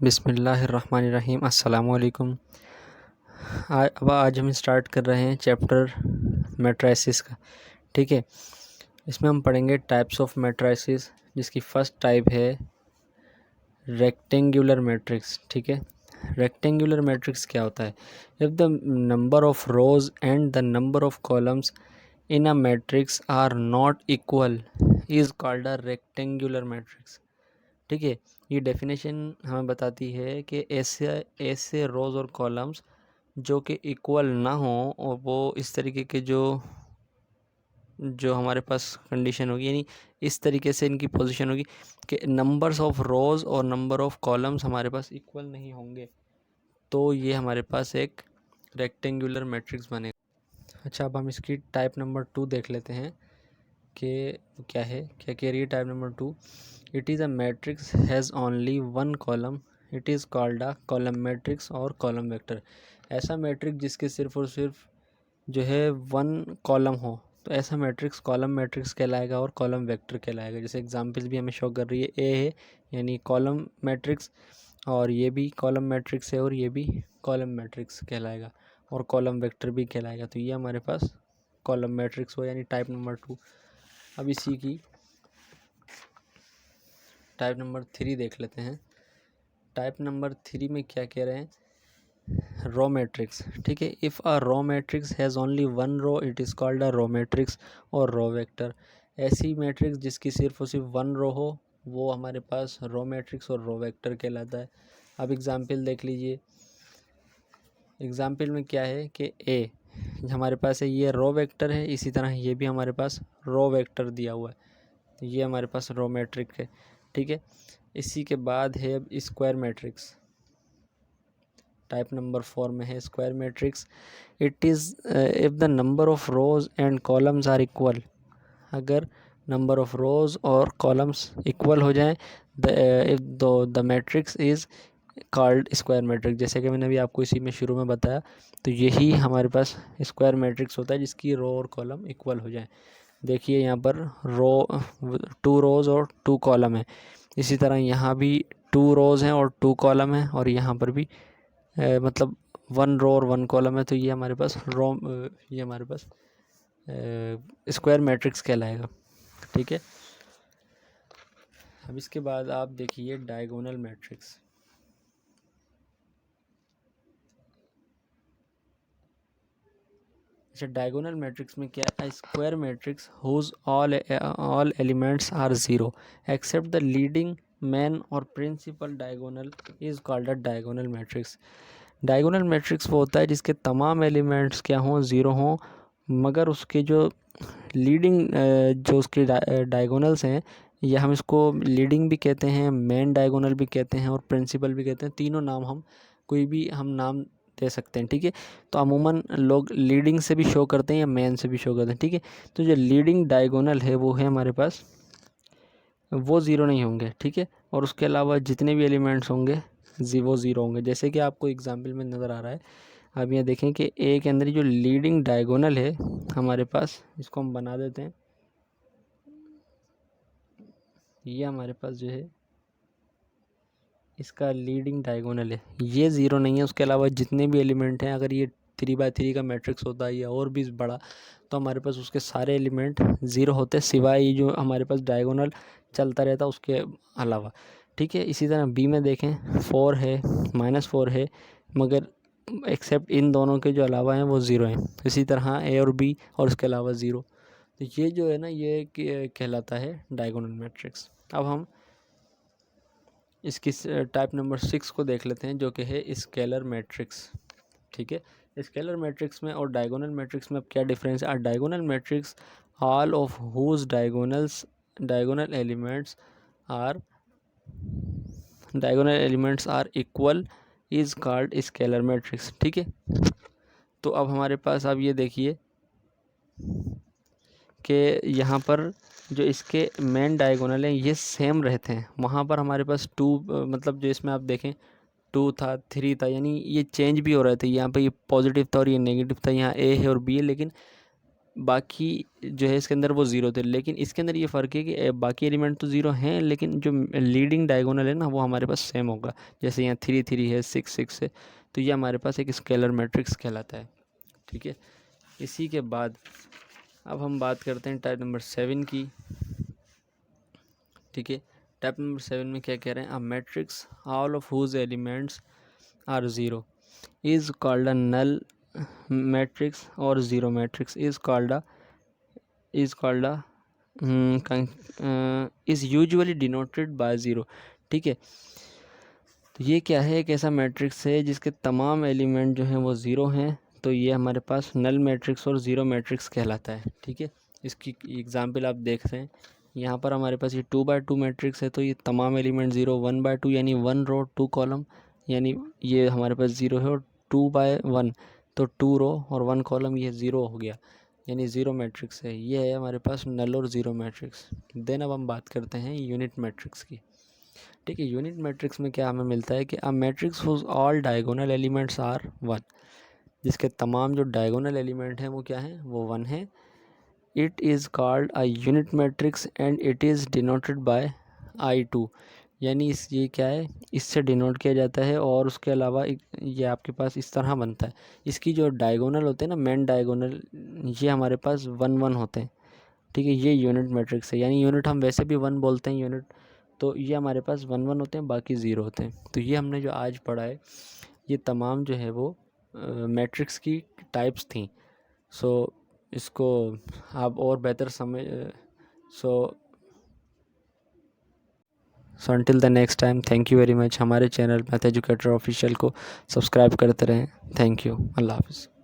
बिस्मिल्लाहिर्रहमानिर्रहीम अस्सलामुअलैकुम। आज हम स्टार्ट कर रहे हैं चैप्टर मैट्रिसेस का। ठीक है, इसमें हम पढ़ेंगे टाइप्स ऑफ मैट्रिसेस, जिसकी फ़र्स्ट टाइप है रेक्टेंगुलर मैट्रिक्स। ठीक है, रेक्टेंगुलर मैट्रिक्स क्या होता है? If the number of rows and the number of columns in a matrix are not equal is called a rectangular matrix. ठीक है, ये डेफिनेशन हमें बताती है कि ऐसे ऐसे रोज़ और कॉलम्स जो कि इक्वल ना हो, और वो इस तरीके के जो हमारे पास कंडीशन होगी, यानी इस तरीके से इनकी पोजीशन होगी कि नंबर्स ऑफ रोज़ और नंबर ऑफ कॉलम्स हमारे पास इक्वल नहीं होंगे, तो ये हमारे पास एक रेक्टेंगुलर मैट्रिक्स बनेगा। अच्छा, अब हम इसकी टाइप नंबर 2 देख लेते हैं कि क्या है, क्या कह रही है type number 2। It is a matrix has only one column, it is called a column matrix और कॉलम वेक्टर। ऐसा मैट्रिक्स जिसके सिर्फ और सिर्फ जो है वन कॉलम हो, तो ऐसा मैट्रिक्स कॉलम मैट्रिक्स कहलाएगा और कॉलम वेक्टर कहलाएगा। जैसे एग्जांपल्स भी हमें शो कर रही है, ए है यानी कॉलम मैट्रिक्स, और ये भी कॉलम मैट्रिक्स है और ये भी कॉलम मैट्रिक्स कहलाएगा और कॉलम वेक्टर भी कहलाएगा। तो ये हमारे पास कॉलम मैट्रिक्स हो, यानी टाइप नंबर 2। अब इसी की टाइप नंबर 3 देख लेते हैं। टाइप नंबर 3 में क्या कह रहे हैं? Row matrix. ठीक है, if a row matrix has only one row it is called a row matrix और रो वेक्टर। ऐसी मैट्रिक्स जिसकी सिर्फ और सिर्फ वन रो हो, वो हमारे पास रो मैट्रिक्स और रो वेक्टर कहलाता है। अब एग्जाम्पल देख लीजिए। एग्जाम्पल में क्या है कि ए हमारे पास है, ये रो वेक्टर है, इसी तरह ये भी हमारे पास रो वेक्टर दिया हुआ है, तो ये हमारे पास रो मैट्रिक है। ठीक है, इसी के बाद है अब स्क्वायर मैट्रिक्स। टाइप नंबर 4 में है square matrix. It is if the number of rows and columns are equal. अगर नंबर ऑफ रोज़ और कॉलम्स इक्वल हो जाएं, if the matrix is called square matrix. जैसे कि मैंने अभी आपको इसी में शुरू में बताया, तो यही हमारे पास स्क्वायर मैट्रिक्स होता है जिसकी रो और कॉलम इक्वल हो जाएं। देखिए यहाँ पर टू रोज़ और टू कॉलम है, इसी तरह यहाँ भी टू रोज़ हैं और टू कॉलम है, और यहाँ पर भी मतलब वन रो और वन कॉलम है, तो ये हमारे पास ये हमारे पास स्क्वायर मैट्रिक्स कहलाएगा। ठीक है, अब इसके बाद आप देखिए डायगोनल मैट्रिक्स। अच्छा, डायगोनल मैट्रिक्स में क्या है? Square matrix whose all elements are zero except the leading main और principal diagonal is called a diagonal matrix. Diagonal matrix वो होता है जिसके तमाम एलिमेंट्स क्या हों, ज़ीरो हों, मगर उसके जो लीडिंग जो उसके डायगोनल्स हैं, या हम इसको लीडिंग भी कहते हैं, मेन डायगोनल भी कहते हैं और प्रिंसिपल भी कहते हैं। तीनों नाम हम कोई भी हम नाम दे सकते हैं। ठीक है, तो अमूमन लोग लीडिंग से भी शो करते हैं या मेन से भी शो करते हैं। ठीक है, तो जो लीडिंग डायगोनल है वो है हमारे पास, वो ज़ीरो नहीं होंगे। ठीक है, और उसके अलावा जितने भी एलिमेंट्स होंगे वो ज़ीरो होंगे। जैसे कि आपको एग्जाम्पल में नज़र आ रहा है, अब यहाँ देखें कि ए के अंदर जो लीडिंग डायगोनल है हमारे पास, इसको हम बना देते हैं। ये हमारे पास जो है इसका लीडिंग डायगोनल है, ये ज़ीरो नहीं है। उसके अलावा जितने भी एलिमेंट हैं, अगर ये 3x3 का मैट्रिक्स होता है या और भी बड़ा, तो हमारे पास उसके सारे एलिमेंट ज़ीरो होते हैं, सिवाय ये जो हमारे पास डायगोनल चलता रहता उसके अलावा। ठीक है, इसी तरह बी में देखें 4 है, -4 है, मगर एक्सेप्ट इन दोनों के जो अलावा हैं वो ज़ीरो हैं। इसी तरह ए और बी और उसके अलावा ज़ीरो। तो ये जो है ना, ये कहलाता है डायगोनल मैट्रिक्स। अब हम इसकी टाइप नंबर 6 को देख लेते हैं, जो कि है स्केलर मैट्रिक्स। ठीक है, स्केलर मैट्रिक्स में और डायगोनल मैट्रिक्स में अब क्या डिफरेंस है? Diagonal matrix all of whose diagonal elements are equal is called scalar matrix. ठीक है, तो अब हमारे पास आप ये देखिए कि यहाँ पर जो इसके मेन डायगोनल हैं ये सेम रहते हैं। वहाँ पर हमारे पास मतलब जो इसमें आप देखें 2 था, 3 था, यानी ये चेंज भी हो रहे थे। यहाँ पे ये पॉजिटिव था और ये नेगेटिव था, यहाँ ए है और बी है, लेकिन बाकी जो है इसके अंदर वो ज़ीरो थे, लेकिन इसके अंदर ये फ़र्क है कि बाकी एलिमेंट तो ज़ीरो हैं, लेकिन जो लीडिंग डायगोनल है ना वो हमारे पास सेम होगा। जैसे यहाँ 3 3 है, 6 6 है, तो ये हमारे पास एक स्केलर मैट्रिक्स कहलाता है। ठीक है, इसी के बाद अब हम बात करते हैं टाइप नंबर 7 की। ठीक है, टाइप नंबर 7 में क्या कह रहे हैं, a matrix all of whose elements are zero is called a null matrix, और zero matrix is called a is usually denoted by zero. ठीक है, तो ये क्या है, एक ऐसा मैट्रिक्स है जिसके तमाम एलिमेंट जो हैं वो ज़ीरो हैं, तो ये हमारे पास नल मैट्रिक्स और ज़ीरो मैट्रिक्स कहलाता है। ठीक है, इसकी एग्जांपल आप देख रहे हैं, यहाँ पर हमारे पास ये 2x2 मैट्रिक्स है, तो ये तमाम एलिमेंट ज़ीरो, 1x2 यानी 1 रो 2 कॉलम, यानी ये हमारे पास ज़ीरो है, और 2x1 तो 2 रो और 1 कॉलम, ये ज़ीरो हो गया, यानी ज़ीरो मैट्रिक्स है। ये है हमारे पास नल और ज़ीरो मैट्रिक्स। देन अब हम बात करते हैं यूनिट मैट्रिक्स की। ठीक है, यूनिट मैट्रिक्स में क्या हमें मिलता है कि a matrix whose all diagonal elements are 1, जिसके तमाम जो डायगोनल एलिमेंट हैं वो क्या हैं, वो 1 है। It is called a unit matrix and it is denoted by I2, यानी ये क्या है, इससे डिनोट किया जाता है, और उसके अलावा ये आपके पास इस तरह बनता है। इसकी जो डायगोनल होते हैं ना, मेन डायगोनल, ये हमारे पास 1 1 होते हैं। ठीक है, ये यूनिट मैट्रिक्स है, यानी यूनिट हम वैसे भी 1 बोलते हैं यूनिट, तो ये हमारे पास 1 1 होते हैं, बाकी ज़ीरो होते हैं। तो ये हमने जो आज पढ़ा है, ये तमाम जो है वो मैट्रिक्स की टाइप्स थी। सो इसको आप और बेहतर समझ so until the next time, thank you very much. हमारे चैनल मैथ एजुकेटर ऑफिशियल को सब्सक्राइब करते रहें। थैंक यू, अल्लाह हाफ़िज़।